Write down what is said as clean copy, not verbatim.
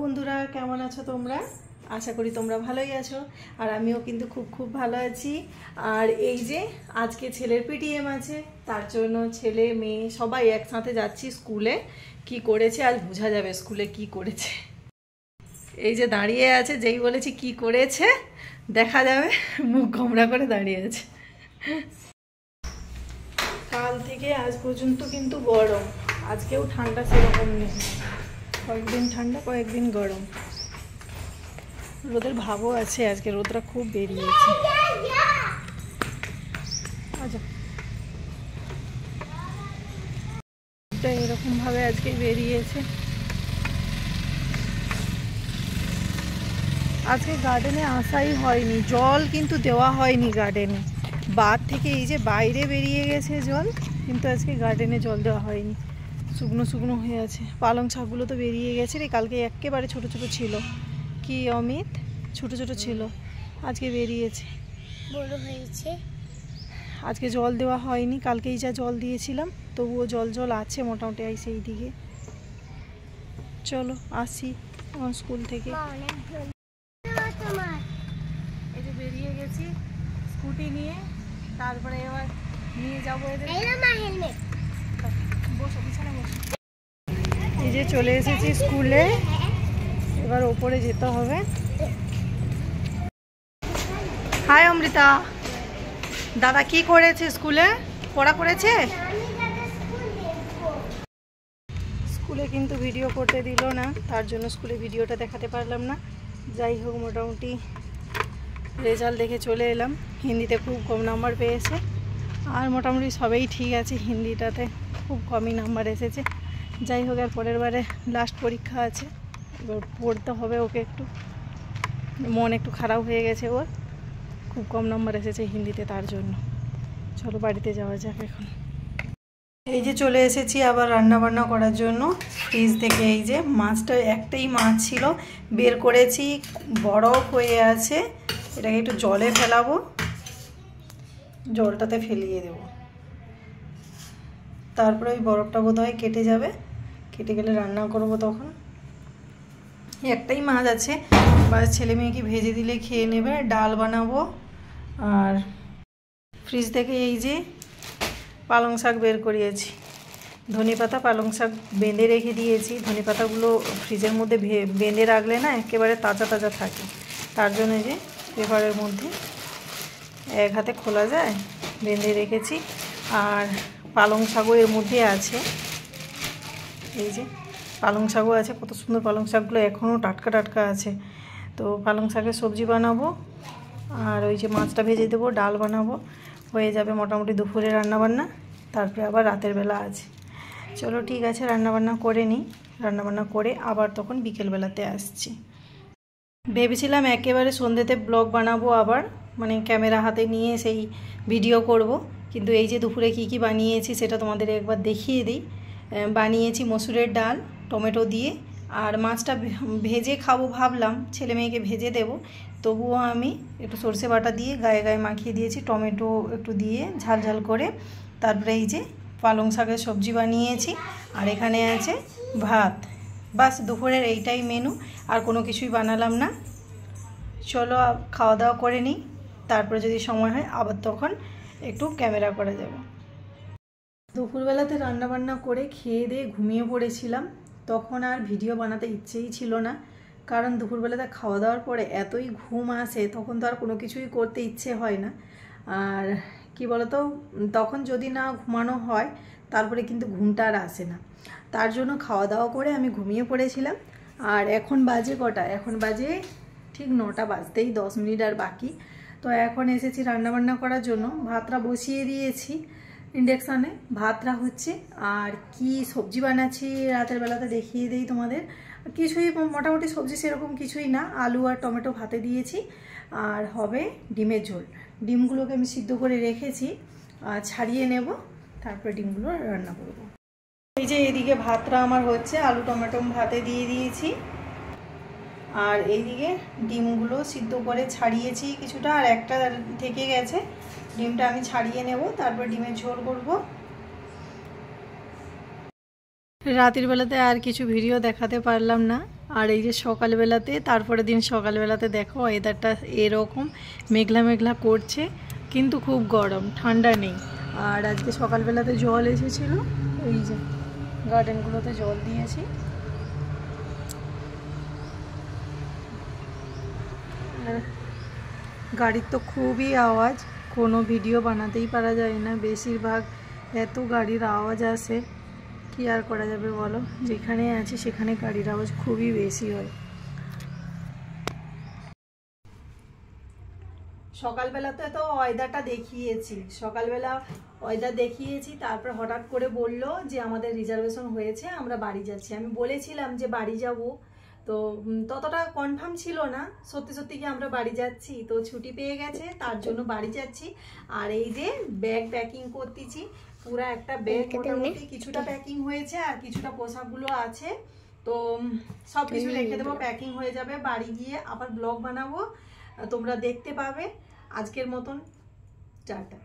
বন্ধুরা কেমন আছো তোমরা? আশা করি তোমরা ভালোই আছো আর আমিও কিন্তু খুব ভালো আছি। আর এই যে আজকে ছেলের পিটিএম আছে, তার জন্য ছেলে মেয়ে সবাই একসাথে যাচ্ছি স্কুলে। কি করেছে আজ বোঝা যাবে স্কুলে কি করেছে। এই যে দাঁড়িয়ে আছে, যেই বলেছি কি করেছে দেখা যাবে, মুখ গোমড়া করে দাঁড়িয়ে আছে। কাল থেকে আজ পর্যন্ত কিন্তু গরম, আজকেও ঠান্ডা সেরকম নেই, কয়েকদিন ঠান্ডা কয়েকদিন গরম। রোদের ভাবও আছে, আজকে রোদটা খুব বেরিয়েছে। এরকম ভাবে আজকে বেরিয়েছে। আজকে গার্ডেনে আসাই হয়নি, জল কিন্তু দেওয়া হয়নি গার্ডেনে। বাদ থেকে এই যে বাইরে বেরিয়ে গেছে জল, কিন্তু আজকে গার্ডেনে জল দেওয়া হয়নি, শুকনো শুকনো হয়ে আছে। পালং শাকগুলো তো বেরিয়ে গেছে রে, কালকে একেবারে ছোট ছোট ছিল। কি অমিত, ছোট ছোট ছিল, আজকে বেরিয়েছে, বড় হয়েছে। আজকে জল দেওয়া হয়নি, কালকেই যা জল দিয়েছিলাম, তবুও জল আছে মোটামুটি। এই সেই দিকে চলো আসি আমার স্কুল থেকে। এই যে বেরিয়ে গেছি স্কুটি নিয়ে, তারপরে এবার নিয়ে যাবো এদের। বসো বিছানে বসো। এই যে চলে এসেছি স্কুলে, এবার ওপরে যেতে হবে। হাই অমৃতা, দাদা কি করেছে স্কুলে? পড়া করেছে? স্কুলে কিন্তু ভিডিও করতে দিল না, তার জন্য স্কুলে ভিডিওটা দেখাতে পারলাম না। যাই হোক, মোটামুটি রেজাল্ট দেখে চলে এলাম। হিন্দিতে খুব কম নাম্বার পেয়েছে, আর মোটামুটি সবাই ঠিক আছে, হিন্দিটাতে খুব কমই নাম্বার এসেছে। যাই হোক, আর পরের বারে লাস্ট পরীক্ষা আছে, এবার পড়তে হবে ওকে। একটু মন একটু খারাপ হয়ে গেছে ওর, খুব কম নাম্বার এসেছে হিন্দিতে, তার জন্য। চলো বাড়িতে যাওয়া যাক এখন। এই যে চলে এসেছি আবার রান্না বান্না করার জন্য। ফ্রিজ থেকে এই যে মাছটা, একটাই মাছ ছিল, বের করেছি, বরফ হয়ে আছে। এটাকে একটু জলে ফেলাবো, জলটাতে ফেলিয়ে দেব, তারপরে ওই বরফটা বোধহয় কেটে যাবে, কেটে গেলে রান্না করব তখন। একটাই মাছ আছে, বাস ছেলে মেয়েকে ভেজে দিলে খেয়ে নেবে। ডাল বানাবো। আর ফ্রিজ থেকে এই যে পালং শাক বের করিয়েছি, ধনেপাতা পালং শাক বেঁধে রেখে দিয়েছি। ধনেপাতাগুলো ফ্রিজের মধ্যে বেঁধে রাখলে না একেবারে তাজা তাজা থাকে, তার জন্য যে পেপারের মধ্যে এক হাতে খোলা যায়, বেঁধে রেখেছি। আর পালং শাকও এর মধ্যে আছে, এই যে পালং শাকও আছে, কত সুন্দর পালং শাকগুলো এখনও টাটকা টাটকা আছে। তো পালং শাকের সবজি বানাবো, আর ওই যে মাছটা ভেজে দেবো, ডাল বানাবো, হয়ে যাবে মোটামুটি দুপুরে রান্নাবান্না। তারপরে আবার রাতের বেলা আছে। চলো ঠিক আছে, রান্নাবান্না করে নিই, রান্নাবান্না করে আবার তখন বিকেলবেলাতে আসছি। ভেবেছিলাম একেবারে সন্ধ্যেতে ব্লগ বানাবো আবার, মানে ক্যামেরা হাতে নিয়ে সেই ভিডিও করব, কিন্তু এই যে দুপুরে কি কি বানিয়েছি সেটা তোমাদের একবার দেখিয়ে দিই। বানিয়েছি মসুরের ডাল টমেটো দিয়ে, আর মাছটা ভেজে খাবো ভাবলাম, ছেলে মেয়েকে ভেজে দেব, তবুও আমি একটু সর্ষে বাটা দিয়ে গায়ে গায়ে মাখিয়ে দিয়েছি, টমেটো একটু দিয়ে ঝাল ঝাল করে। তারপরে এই যে পালং শাকের সবজি বানিয়েছি, আর এখানে আছে ভাত। বাস দুপুরের এইটাই মেনু, আর কোনো কিছুই বানালাম না। চলো খাওয়া দাওয়া করে নিই, তারপরে যদি সময় হয় আবার তখন একটু ক্যামেরা করা যাবে। দুপুরবেলাতে রান্নাবান্না করে খেয়ে দিয়ে ঘুমিয়ে পড়েছিলাম, তখন আর ভিডিও বানাতে ইচ্ছেই ছিল না, কারণ দুপুরবেলাতে খাওয়া দাওয়ার পরে এতই ঘুম আসে, তখন তো আর কোনো কিছুই করতে ইচ্ছে হয় না। আর কি বলতো, তখন যদি না ঘুমানো হয় তারপরে কিন্তু ঘুমটা আর আসে না, তার জন্য খাওয়া দাওয়া করে আমি ঘুমিয়ে পড়েছিলাম। আর এখন বাজে কটা? এখন বাজে ঠিক 9টা বাজতেই 10 মিনিট আর বাকি। তো এখন এসেছি রান্নাবান্না করার জন্য, ভাতটা বসিয়ে দিয়েছি ইন্ডাকশানে, ভাতটা হচ্ছে। আর কি সবজি বানাচ্ছি রাতের বেলাতে দেখিয়ে দিই তোমাদের। কিছুই মোটামুটি সবজি সেরকম কিছুই না, আলু আর টমেটো ভাতে দিয়েছি, আর হবে ডিমের ঝোল। ডিমগুলোকে আমি সিদ্ধ করে রেখেছি, ছাড়িয়ে নেব, তারপরে ডিমগুলো রান্না করব। এই যে এদিকে ভাতটা আমার হচ্ছে, আলু টমেটো ভাতে দিয়ে দিয়েছি, আর এইদিকে ডিমগুলো সিদ্ধ করে ছাড়িয়েছি কিছুটা, আর একটা থেকে গেছে, ডিমটা আমি ছাড়িয়ে নেব, তারপর ডিমের ঝোল করব। রাতের বেলাতে আর কিছু ভিডিও দেখাতে পারলাম না। আর এই যে সকালবেলাতে, তারপরে দিন সকালবেলাতে দেখো ওয়েদারটা এরকম মেঘলা মেঘলা করছে, কিন্তু খুব গরম, ঠান্ডা নেই। আর আজকে সকালবেলাতে জল এসেছিলো, এই যে গার্ডেনগুলোতে জল দিয়েছি। আর গাড়ির তো খুবই আওয়াজ, কোনো ভিডিও বানাতেই পারা যায় না, বেশিরভাগ এত গাড়ির আওয়াজ আসে, কি আর করা যাবে বলো, যেখানে আছি সেখানে গাড়ির আওয়াজ খুবই বেশি হয়। সকালবেলাতে তো ওয়েদারটা দেখিয়েছি, সকালবেলা ওয়েদার দেখিয়েছি, তারপর হঠাৎ করে বলল যে আমাদের রিজার্ভেশন হয়েছে, আমরা বাড়ি যাচ্ছি। আমি বলেছিলাম যে বাড়ি যাব, তো ততটা কনফার্ম ছিল না সত্যি সত্যি কি আমরা বাড়ি যাচ্ছি। তো ছুটি পেয়ে গেছে, তার জন্য বাড়ি যাচ্ছি। আর এই যে ব্যাগ প্যাকিং করতেছি, পুরো একটা ব্যাগ মোটামুটি কিছুটা প্যাকিং হয়েছে, আর কিছুটা পোশাকগুলো আছে। তো সব কিছু রেখে দেবো, প্যাকিং হয়ে যাবে, বাড়ি গিয়ে আবার ব্লগ বানাবো, তোমরা দেখতে পাবে। আজকের মতন টাটা।